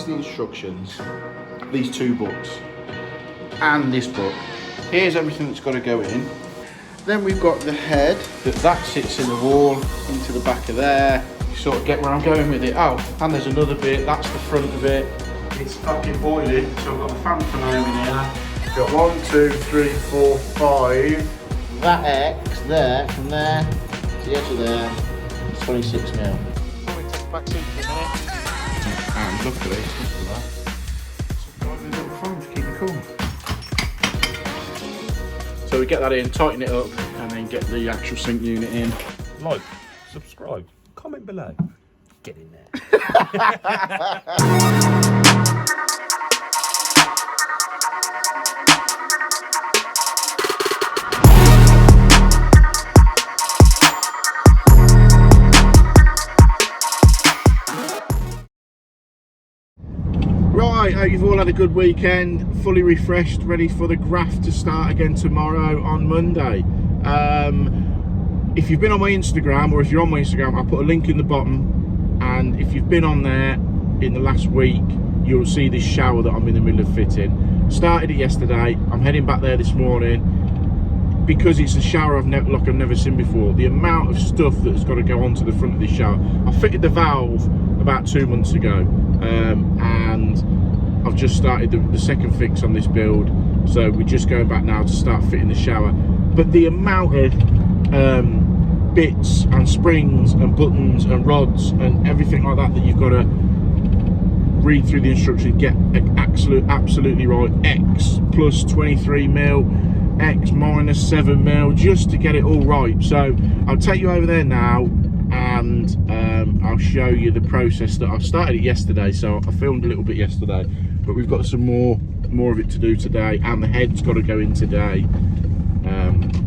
the instructions, these two books, and this book. Here's everything that's got to go in. Then we've got the head, that sits in the wall, into the back of there. You sort of get where I'm going with it. Oh, and there's another bit, that's the front of it. It's fucking boiling, so I've got the fan phenomenon in here. Got 1, 2, 3, 4, 5. That X there, from there to the edge of there, it's 26 mil. Probably take the back seat for a minute. And look at this, look at that. It's a little phone to keep me cool. So we get that in, tighten it up, and then get the actual sink unit in. Like, subscribe, comment below. Get in there. Right, hope you've all had a good weekend, fully refreshed, ready for the graft to start again tomorrow on Monday. If you've been on my Instagram, or if you're on my Instagram, I'll put a link in the bottom, and if you've been on there in the last week, you'll see this shower that I'm in the middle of fitting. Started it yesterday, I'm heading back there this morning, because it's a shower I've never seen before. The amount of stuff that's got to go onto the front of this shower. I fitted the valve about 2 months ago, and I've just started the second fix on this build, so we're just going back now to start fitting the shower. But the amount of bits and springs and buttons and rods and everything like that you've got to read through the instructions, get absolutely right. X plus 23 mil, X minus 7 mil, just to get it all right. So I'll take you over there now, and I'll show you the process that I've started it yesterday. So I filmed a little bit yesterday, but we've got some more of it to do today, and the head's got to go in today.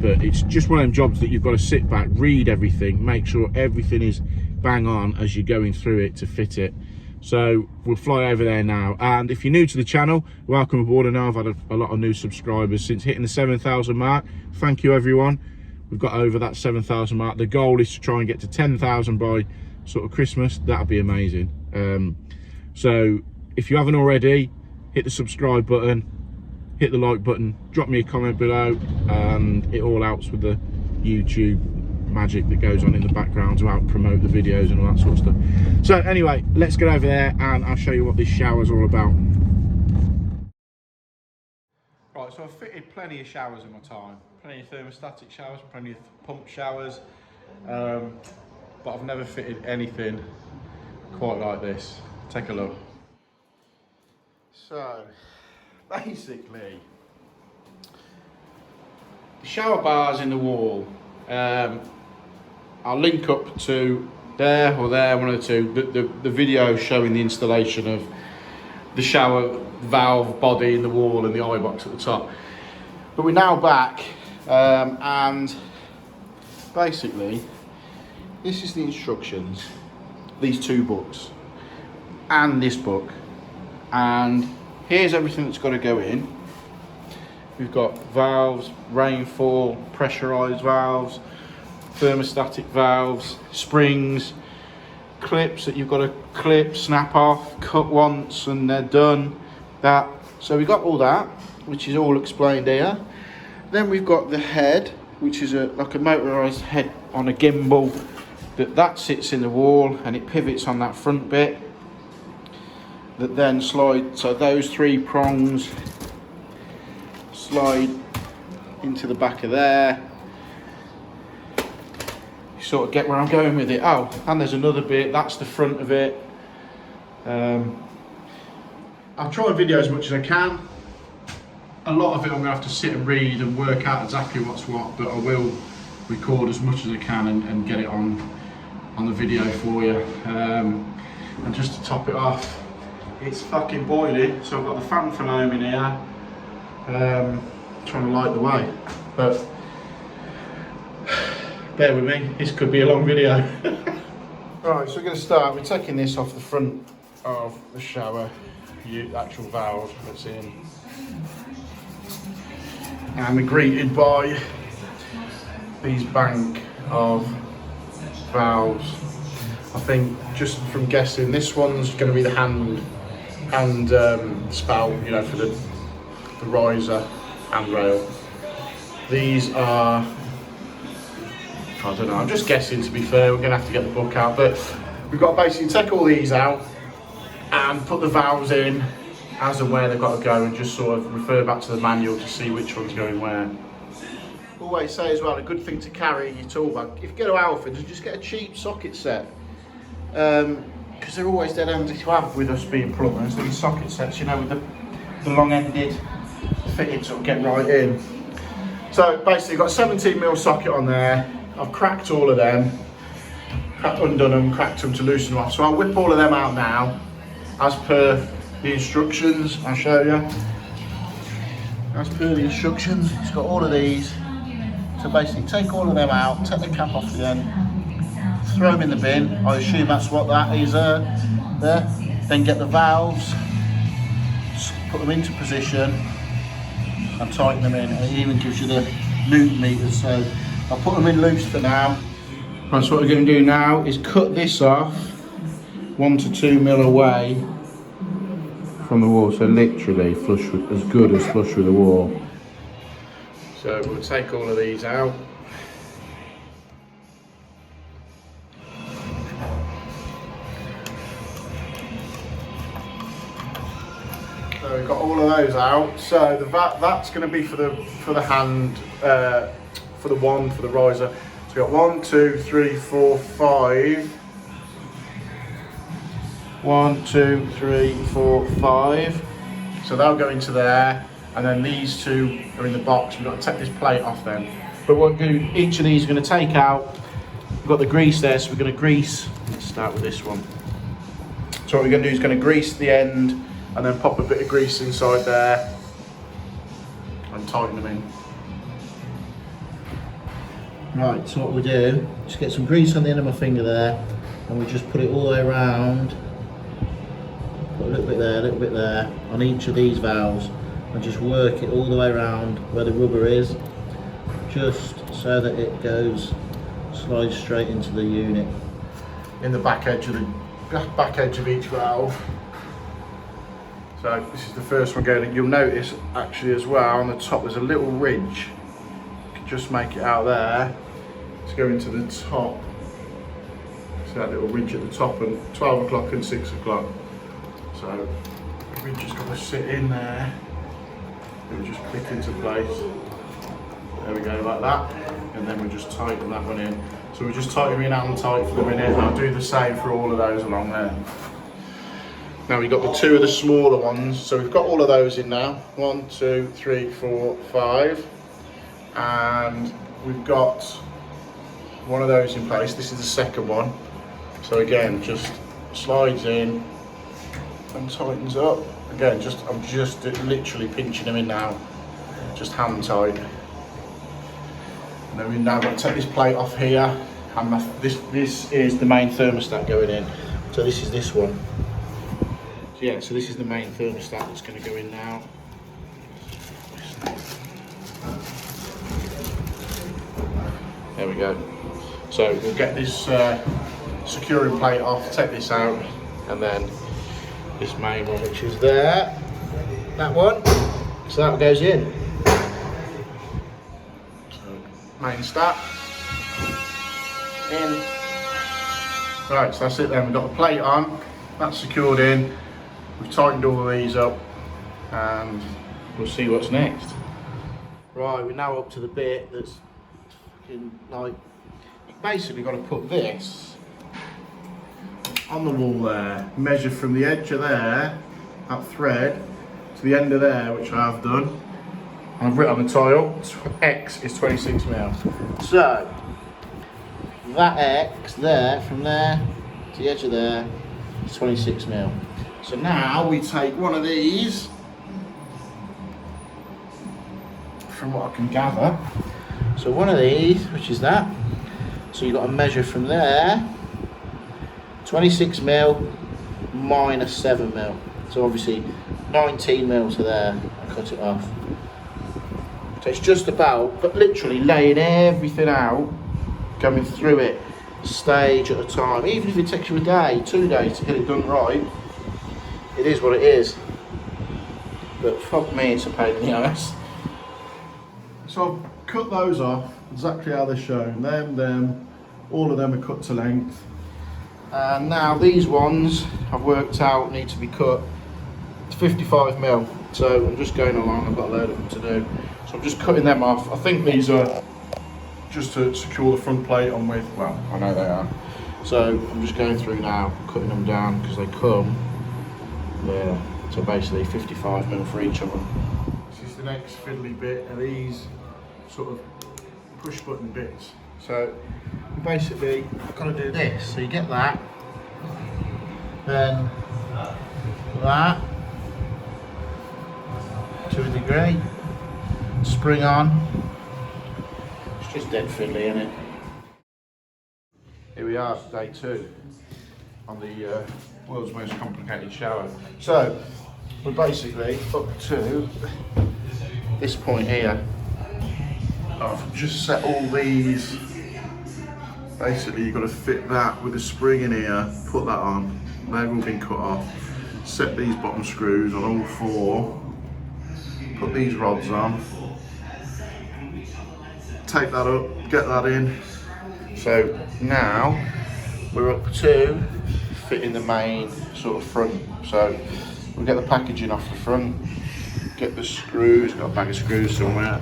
But it's just one of them jobs that you've got to sit back, read everything, make sure everything is bang on as you're going through it to fit it. So we'll fly over there now. And if you're new to the channel, welcome aboard. I know I've had a lot of new subscribers since hitting the 7,000 mark. Thank you, everyone. We've got over that 7,000 mark. The goal is to try and get to 10,000 by sort of Christmas. That'd be amazing. So if you haven't already, hit the subscribe button, hit the like button, drop me a comment below, and it all helps with the YouTube magic that goes on in the background to help promote the videos and all that sort of stuff. So anyway, let's get over there and I'll show you what this shower's all about. Right, so I've fitted plenty of showers in my time, plenty of thermostatic showers, plenty of pump showers, but I've never fitted anything quite like this. Take a look. So basically, the shower bars in the wall, I'll link up to there or there, one of the two, the video showing the installation of the shower valve body in the wall and the Ibox at the top. But we're now back, and basically this is the instructions, these two books and this book, and here's everything that's got to go in. We've got valves, rainfall, pressurized valves, thermostatic valves, springs, clips that you've got to clip, snap off, cut once and they're done. That. So we've got all that, which is all explained here. Then we've got the head, which is like a motorized head on a gimbal that sits in the wall, and it pivots on that front bit that then slide. So those three prongs slide into the back of there. You sort of get where I'm going with it. Oh, and there's another bit, that's the front of it. I'll try and video as much as I can. A lot of it I'm going to have to sit and read and work out exactly what's what, but I will record as much as I can and get it on the video for you. And just to top it off, it's fucking boiling, so I've got the fan phenomenon here, trying to light the way, but bear with me, this could be a long video. Right, so we're going to start, we're taking this off the front of the shower, the actual valve that's in, and we're greeted by these bank of valves. I think, just from guessing, this one's going to be the hand and spout, you know, for the riser handrail. These are, I don't know, I'm just guessing to be fair, we're going to have to get the book out, but we've got to basically take all these out and put the valves in as and where they've got to go, and just sort of refer back to the manual to see which one's going where. Always say as well, a good thing to carry in your tool bag, if you go to Alfred's, just get a cheap socket set, because they're always dead handy to have with us being plumbers. These socket sets, you know, with the long-ended fitting sort of get right in. So basically got a 17mm socket on there. I've cracked all of them, undone them, cracked them to loosen them off. So I'll whip all of them out now as per the instructions. I'll show you. As per the instructions, it's got all of these. So basically take all of them out, take the cap off the end, throw them in the bin. I assume that's what that is there. Then get the valves, put them into position and tighten them in. And it even gives you the Newton meters. So I'll put them in loose for now. Right, so what we're going to do now is cut this off 1 to 2mm away from the wall. So literally flush with, as good as flush with the wall. So we'll take all of these out. So we've got all of those out. So that's going to be for the hand, for the wand, for the riser. So we've got 1, 2, 3, 4, 5. 1, 2, 3, 4, 5. So they'll go into there. And then these two are in the box. We've got to take this plate off then. But what we're going to do, each of these are going to take out. We've got the grease there, so we're going to grease. Let's start with this one. So what we're going to do is going to grease the end and then pop a bit of grease inside there and tighten them in. Right, so what we do, just get some grease on the end of my finger there, and we just put it all the way around. Put a little bit there on each of these valves. And just work it all the way around where the rubber is, just so that it slides straight into the unit in the back edge of each valve. So this is the first one going in. You'll notice actually as well on the top there's a little ridge. You can just make it out there to go into the top. So that little ridge at the top, and 12 o'clock and 6 o'clock. So the ridge has got to sit in there. It'll just click into place. There we go, like that. And then we just tighten that one in. So we just tighten in and tight for the minute, and I'll do the same for all of those along there. Now we've got the two of the smaller ones. So we've got all of those in now. 1, 2, 3, 4, 5. And we've got one of those in place. This is the second one. So again, just slides in and tightens up. Again, I'm just literally pinching them in now, just hand tight. And then we've now got to take this plate off here, and this is the main thermostat going in. So this is this one. So yeah, so this is the main thermostat that's going to go in now. There we go. So we'll get this securing plate off, take this out, and then this main one, which is there, that one, so that goes in. So main stat in. Right, so that's it then. We've got the plate on, that's secured in. We've tightened all of these up, and we'll see what's next. Right, we're now up to the bit that's fucking like, you've basically got to put this on the wall there, measure from the edge of there, that thread, to the end of there, which I have done. And I've written on the tile, X is 26mm. So, that X there, from there to the edge of there, is 26mm. So now we take one of these, from what I can gather. So one of these, which is that, so you've got to measure from there, 26mm minus 7mm. So obviously 19mm to there, and cut it off. So it's just about, but literally laying everything out, going through it, stage at a time. Even if it takes you a day, 2 days to get it done right, it is what it is. But fuck me, it's a pain in the ass. So I've cut those off exactly how they're shown. Them, all of them are cut to length. And now these ones I've worked out need to be cut to 55mm. So I'm just going along, I've got a load of them to do. So I'm just cutting them off. I think these are just to secure the front plate on with, well, I know they are. So I'm just going through now, cutting them down because they come there. So basically 55mm for each of them. This is the next fiddly bit, are these sort of push button bits. So you basically got to do this. So you get that, then that, to a degree, spring on. It's just dead fiddly, isn't it? Here we are, day 2 on the world's most complicated shower. So we're basically up to this point here. I've just set all these. Basically you've got to fit that with a spring in here, put that on. They've all been cut off. Set these bottom screws on all 4. Put these rods on. Take that up, get that in. So now we're up to fitting the main sort of front. So we'll get the packaging off the front, get the screws, got a bag of screws somewhere.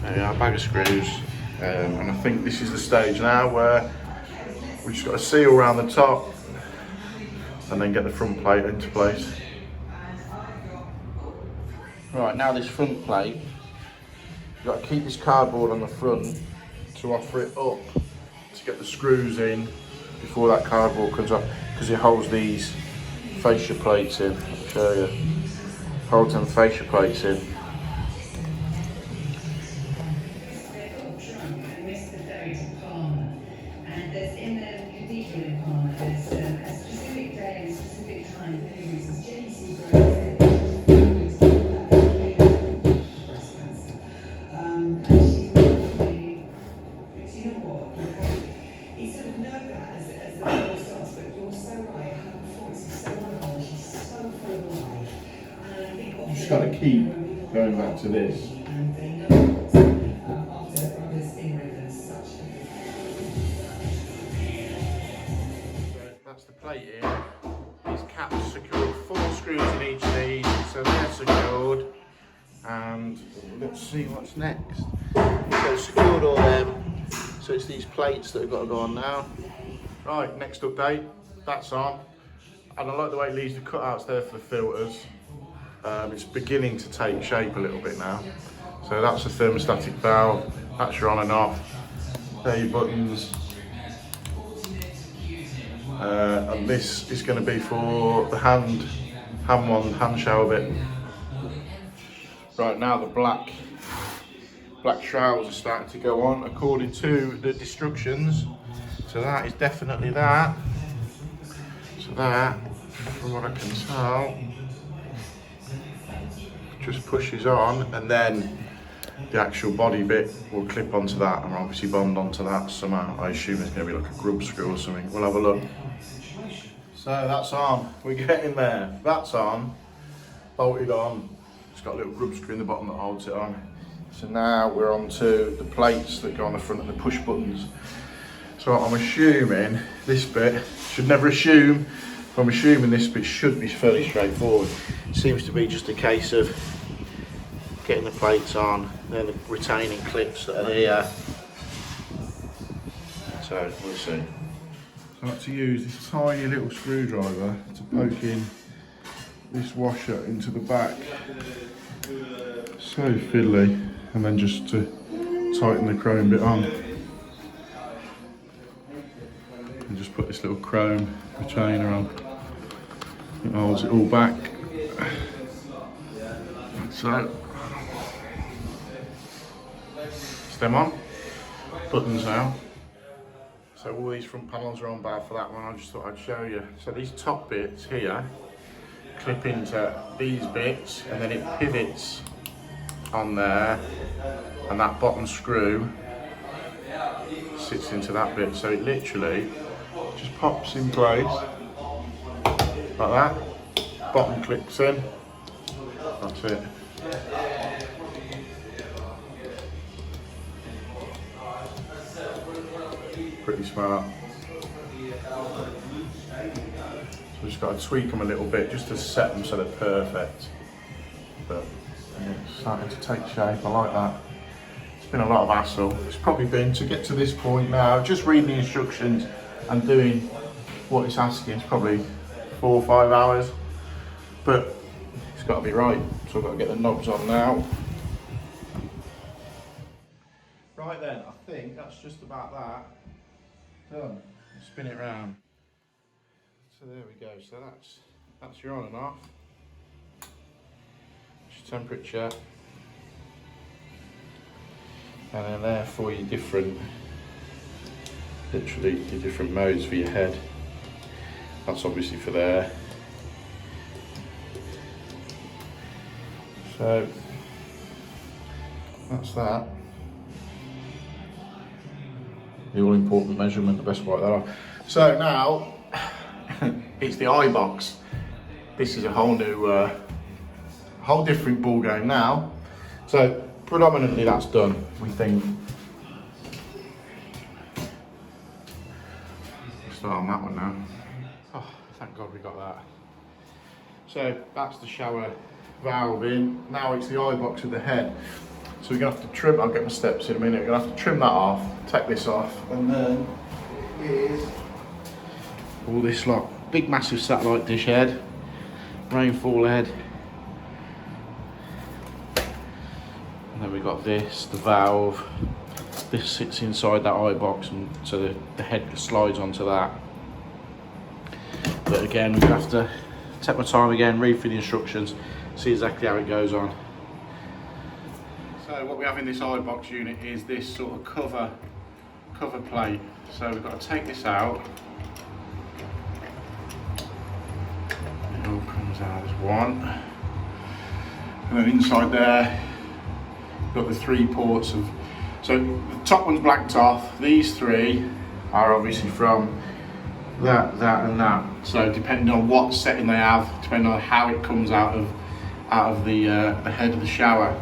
There we are, a bag of screws. And I think this is the stage now where we've just got to seal around the top and then get the front plate into place. Right, now this front plate, you've got to keep this cardboard on the front to offer it up to get the screws in before that cardboard comes off, because it holds these fascia plates in. I'll show you. Holds them fascia plates in. Just got to keep going back to this. That's the plate here. These caps secured, 4 screws in each of these, so they're secured. And let's see what's next. So secured all them. So it's these plates that have got to go on now. Right, next update. That's on. And I like the way it leaves the cutouts there for the filters. It's beginning to take shape a little bit now. So that's the thermostatic valve, that's your on and off. There are your buttons. And this is going to be for the hand shower bit. Right now the black shrouds are starting to go on according to the instructions. So that is definitely that. So that, from what I can tell, just pushes on, and then the actual body bit will clip onto that and obviously bond onto that somehow. I assume it's going to be like a grub screw or something. We'll have a look. So that's on, we're getting there. That's on, bolted on. It's got a little grub screw in the bottom that holds it on. So now we're on to the plates that go on the front and the push buttons. So I'm assuming this bit, should never assume, but I'm assuming this bit should be fairly straightforward. It seems to be just a case of getting the plates on, then the retaining clips that are here. So we'll see. So I like to use this tiny little screwdriver to poke in this washer into the back. So fiddly. And then just to tighten the chrome bit on. And just put this little chrome retainer on. It holds it all back. So, stem on, buttons now. So all these front panels are on bad for that one, I just thought I'd show you. So these top bits here clip into these bits, and then it pivots on there, and that bottom screw sits into that bit. So it literally just pops in place like that. bottom clips in. That's it. Pretty smart. So we've just got to tweak them a little bit just to set them so they're perfect. But yeah, it's starting to take shape. I like that. It's been a lot of hassle. It's probably been to get to this point now. Just reading the instructions and doing what it's asking. It's probably 4 or 5 hours. But it's got to be right. So I've got to get the knobs on now. Right then, I think that's just about that. Done. Spin it round. So there we go. So that's your on and off. It's your temperature. And then there for your different, literally your different modes for your head. That's obviously for there. So that's that. The all important measurement, the best wipe that off. So now it's the Ibox. This is a whole new, whole different ball game now. So predominantly that's done, we think. Start on that one now. Oh, thank God we got that. So that's the shower valve in. Now it's the Ibox with the head. So we're gonna have to trim, I'll get my steps in a minute, we're gonna have to trim that off, take this off, and then it is all this lot. Big massive satellite dish head, rainfall head. And then we've got this, the valve. This sits inside that Ibox, and so the head slides onto that. But again, we're gonna have to take my time again, read through the instructions, see exactly how it goes on. So what we have in this Ibox unit is this sort of cover plate. So we've got to take this out. It all comes out as one. And then inside there, we've got the 3 ports of, so the top one's blacked off. These 3 are obviously from that, and that. So depending on what setting they have, depending on how it comes out of the head of the shower.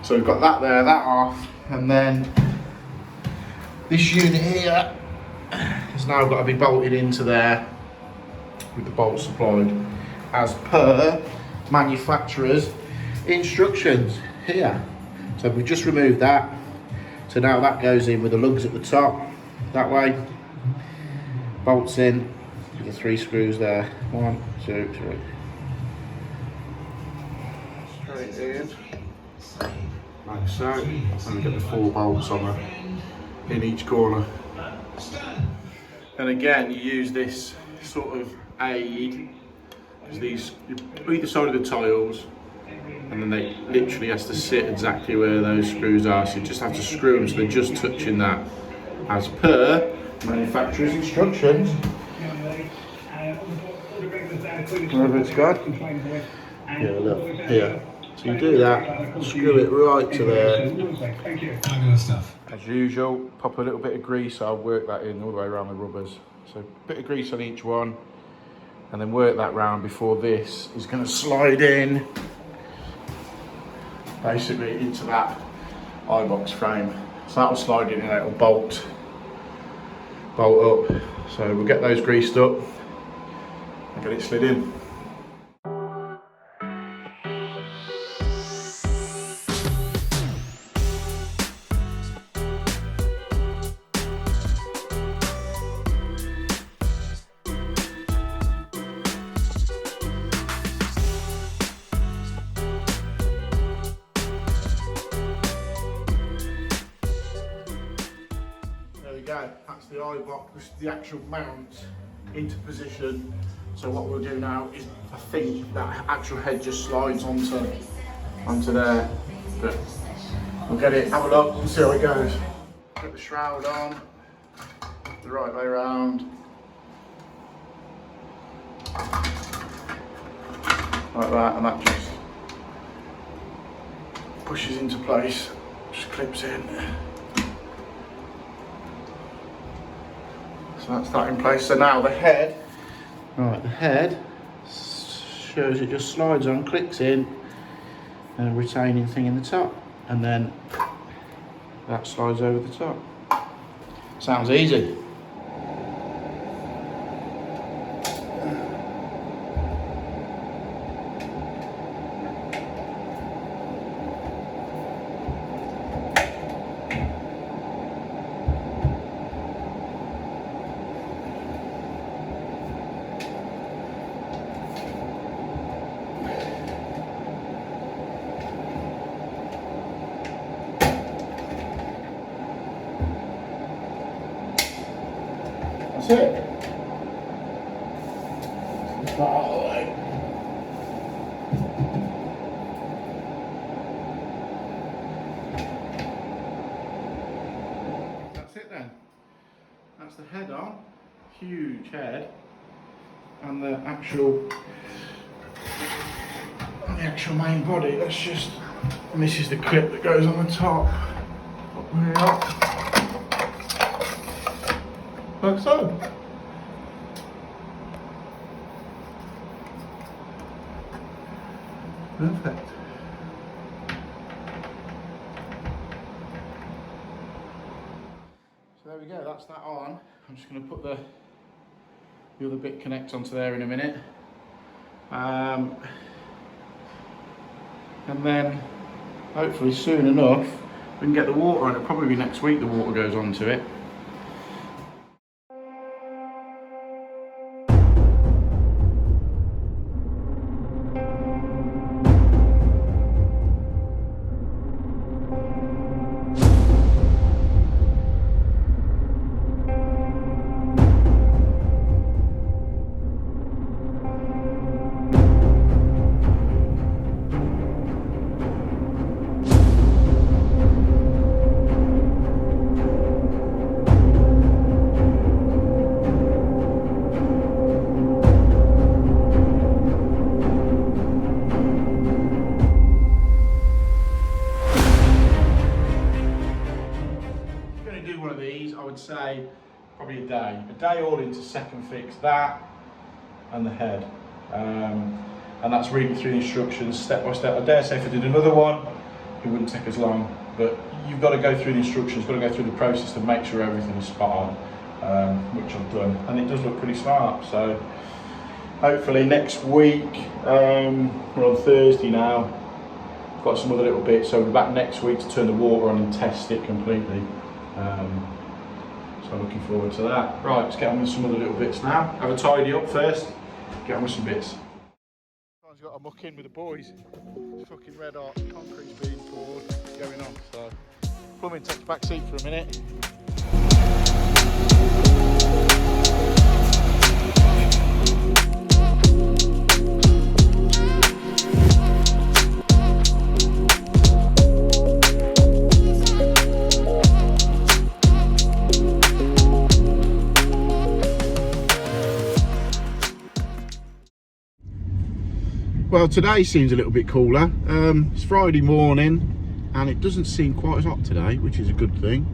So we've got that there, that off, and then this unit here has now got to be bolted into there with the bolts supplied as per manufacturer's instructions here. So we've just removed that. So now that goes in with the lugs at the top, that way. Bolts in with the 3 screws there. 1, 2, 3. Straight in. Like so, and we get the 4 bolts on in each corner. And again, you use this sort of aid, because these either side of the tiles, and then they literally has to sit exactly where those screws are. So you just have to screw them so they're just touching that, as per manufacturer's instructions. Wherever it's gone. Yeah, look here. So you do that, screw it right to there. Fabulous stuff. As usual, pop a little bit of grease, I'll work that in all the way around the rubbers. So a bit of grease on each one, and then work that round before this is going to slide in, basically into that Ibox frame. So that will slide in and it will bolt up. So we'll get those greased up and get it slid in. That's the Ibox, the actual mount into position. So what we'll do now is, I think that actual head just slides onto there. But we'll get it, have a look and see how it goes. Put the shroud on, the right way around. Like that, and that just pushes into place, just clips in. So that's that in place. So now the head, right, the head secures, it just slides on, clicks in, and a retaining thing in the top, and then that slides over the top. Sounds easy. That's it. It's not out of the way. That's it then. That's the head on. Huge head. And the actual main body. Let's just, and this is the clip that goes on the top. Up there. Like so. Perfect. So there we go, that's that on. I'm just going to put the other bit connect onto there in a minute. And then hopefully soon enough we can get the water on. It'll probably be next week the water goes onto it. I would say probably a day all into second fix, that and the head, and that's reading through the instructions step by step. I dare say if I did another one it wouldn't take as long, but you've got to go through the instructions, got to go through the process to make sure everything is spot on, which I've done, and it does look pretty smart. So hopefully next week, we're on Thursday now, I've got some other little bits, so we'll be back next week to turn the water on and test it completely. So looking forward to that. Right, let's get on with some other little bits now. Have a tidy up first, get on with some bits. I've got a muck in with the boys. Fucking red hot, concrete's being poured, going on. So plumbing takes back seat for a minute. Well, today seems a little bit cooler. It's Friday morning and it doesn't seem quite as hot today, which is a good thing.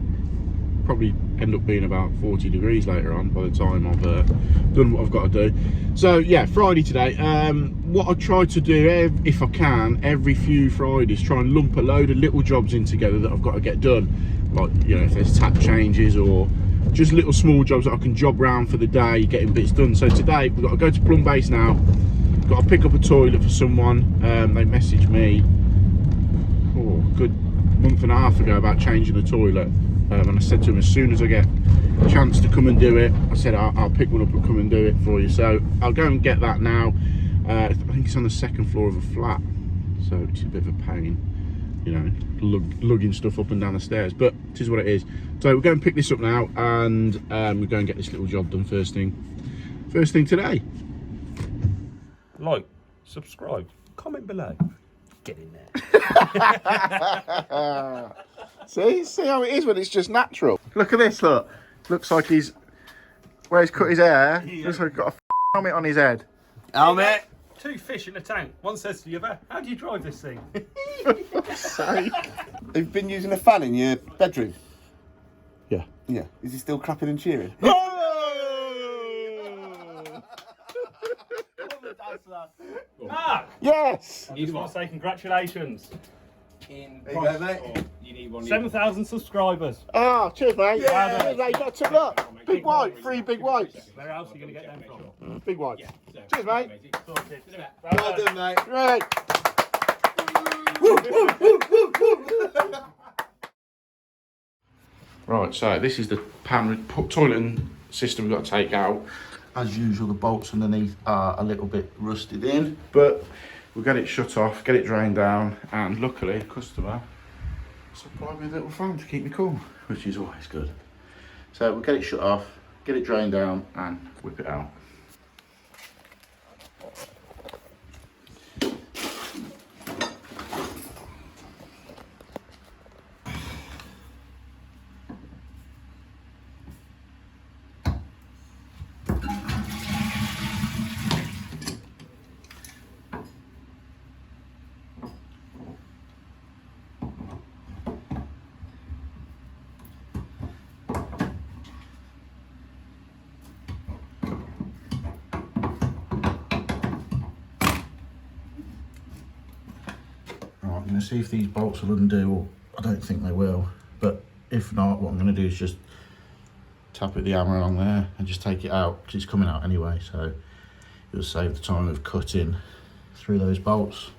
Probably end up being about 40 degrees later on by the time I've done what I've got to do. So yeah, Friday today. What I try to do, if I can, every few Fridays, try and lump a load of little jobs in together that I've got to get done. Like, you know, if there's tap changes or just little small jobs that I can job round for the day, getting bits done. So today we've got to go to Plum Base now. Got to pick up a toilet for someone. They messaged me a good month and a half ago about changing the toilet, and I said to them, as soon as I get a chance to come and do it, I said I'll pick one up and come and do it for you. So I'll go and get that now. I think it's on the second floor of a flat, so it's a bit of a pain, you know, lugging stuff up and down the stairs, but it is what it is. So we'll go and pick this up now, and we'll go and get this little job done first thing today. Like, subscribe, comment below. Get in there. See how it is when it's just natural. Look at this, look. Looks like he's cut his hair. Looks like he's got a helmet on his head. Helmet! Two fish in a tank. One says to the other, how do you drive this thing? For fuck's sake. You've been using a fan in your bedroom? Yeah. Yeah. Is he still clapping and cheering? Ah! Yes! I just want to say congratulations. In There you go, mate. or you need one. 7,000 subscribers. Ah, cheers, mate. Yeah. Cheers, mate. Got to look. Big white, 3 big whites. Where else are you going to get them from? Big whites. So, Cheers, mate. Sorted. Well done, mate. Great. Right, so this is the toilet and system we've got to take out. As usual, the bolts underneath are a little bit rusted in, but we'll get it shut off, get it drained down, and luckily the customer supplied me a little fan to keep me cool, which is always good. So we'll get it shut off, get it drained down, and whip it out. I'm going to see if these bolts will undo, or I don't think they will, but if not, what I'm going to do is just tap it the hammer along there and just take it out, because it's coming out anyway, so it'll save the time of cutting through those bolts.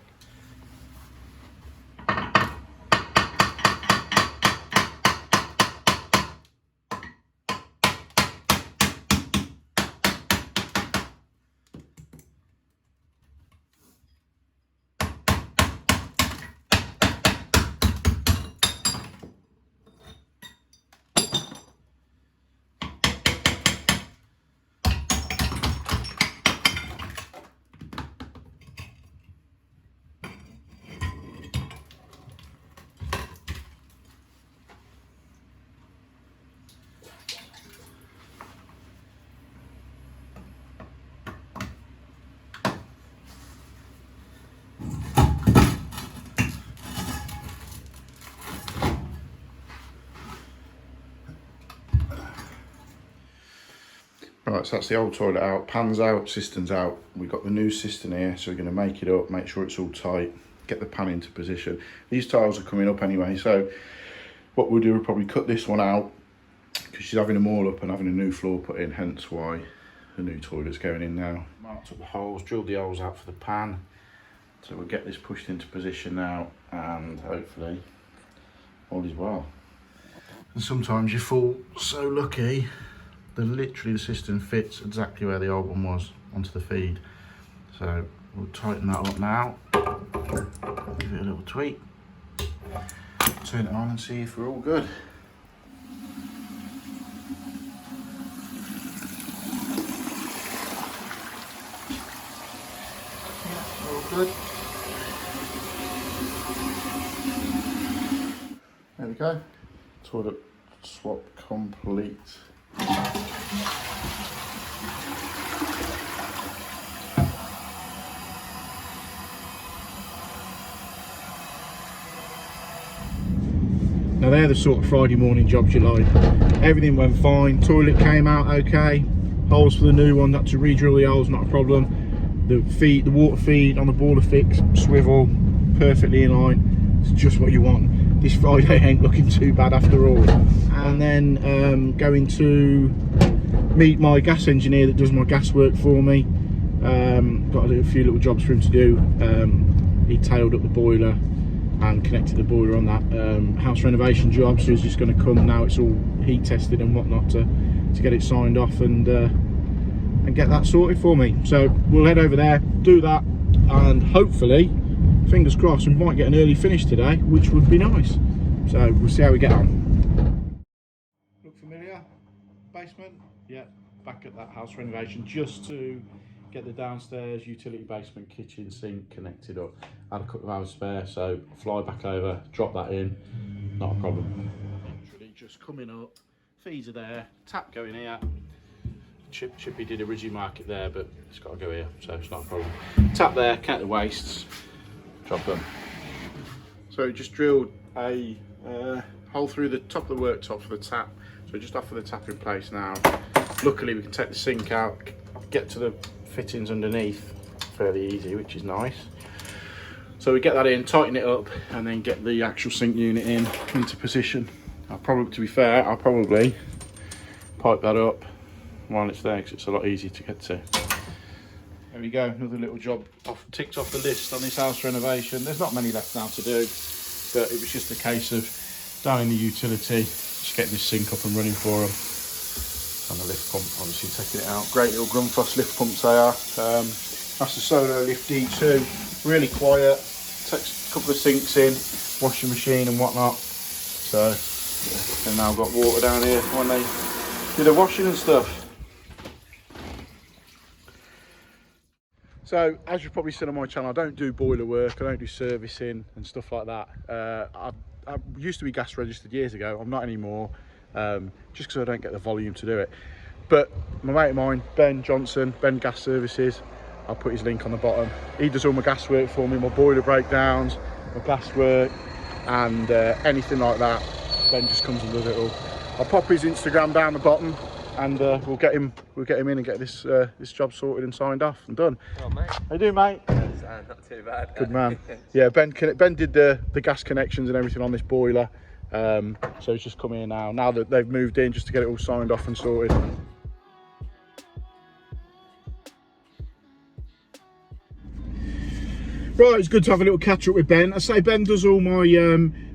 Right, so that's the old toilet out, pan's out, cistern's out. We've got the new cistern here, so we're going to make it up, make sure it's all tight, get the pan into position. These tiles are coming up anyway, so what we'll do, we'll probably cut this one out, because she's having them all up and having a new floor put in, hence why the new toilet's going in now. Marked up the holes, drilled the holes out for the pan, so we'll get this pushed into position now, and hopefully all is well. And sometimes you fall so lucky, literally the cistern fits exactly where the old one was onto the feed. So we'll tighten that up now, give it a little tweak, turn it on and see if we're all good. Yeah, all good. There we go. Toilet swap complete. Now they're the sort of Friday morning jobs you like. Everything went fine, toilet came out okay, holes for the new one, had to re-drill the holes, not a problem. The water feed on the boiler fix, swivel, perfectly in line. It's just what you want. This Friday ain't looking too bad after all. And then going to meet my gas engineer that does my gas work for me. Got a few little jobs for him to do. He tailed up the boiler and connected the boiler on that house renovation job, so he's just going to come now. It's all heat tested and whatnot to get it signed off and get that sorted for me. So we'll head over there, do that, and hopefully, fingers crossed, we might get an early finish today, which would be nice. So we'll see how we get on. Look familiar? Basement? Yeah, back at that house renovation, just to get the downstairs utility basement kitchen sink connected up. Had a couple of hours spare, so fly back over, drop that in, not a problem. Literally just coming up, feeds are there, tap going here. Chippy did originally mark it there, but it's got to go here, so it's not a problem. Tap there, connect the wastes, drop them. So just drilled a hole through the top of the worktop for the tap, so just offer the tap in place now. Luckily we can take the sink out, get to the fittings underneath fairly easy, which is nice. So we get that in, tighten it up, and then get the actual sink unit into position. To be fair, I'll probably pipe that up while it's there, because it's a lot easier to get to. There we go, another little job ticked off the list on this house renovation. There's not many left now to do, but it was just a case of down in the utility, just getting this sink up and running for them. And the lift pump, obviously taking it out. Great little Grundfos lift pumps they are. That's the Solo Lift D2, really quiet, takes a couple of sinks in, washing machine and whatnot. So they've now got water down here when they do the washing and stuff. So, as you've probably seen on my channel, I don't do boiler work, I don't do servicing and stuff like that. I used to be gas registered years ago, I'm not anymore, just because I don't get the volume to do it. But my mate of mine, Ben Johnson, Ben Gas Services, I'll put his link on the bottom. He does all my gas work for me, my boiler breakdowns, my gas work, and anything like that. Ben just comes and does it all. I'll pop his Instagram down the bottom, and we'll get him in and get this this job sorted and signed off and done. Oh, mate. How you doing, mate? Not too bad. Good man. Yeah, Ben did the gas connections and everything on this boiler, so he's just come here now that they've moved in, just to get it all signed off and sorted. Right, it's good to have a little catch up with Ben. I say Ben does all my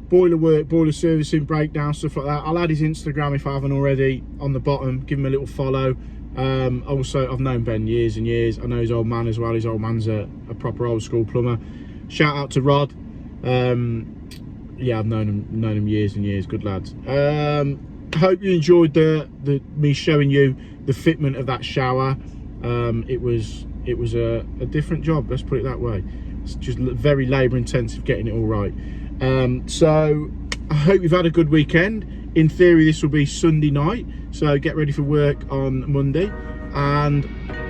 boiler work, boiler servicing, breakdown, stuff like that. I'll add his Instagram if I haven't already on the bottom. Give him a little follow. Also, I've known Ben years and years. I know his old man as well. His old man's a proper old school plumber. Shout out to Rod. Yeah, I've known him years and years. Good lads. Hope you enjoyed me showing you the fitment of that shower. It was a different job. Let's put it that way. It's just very labour intensive getting it all right. So I hope you've had a good weekend. In theory, this will be Sunday night, so get ready for work on Monday, and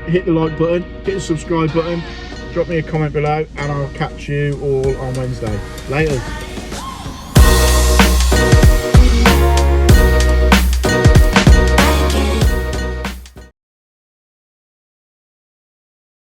hit the like button, hit the subscribe button, drop me a comment below, and I'll catch you all on Wednesday. Later.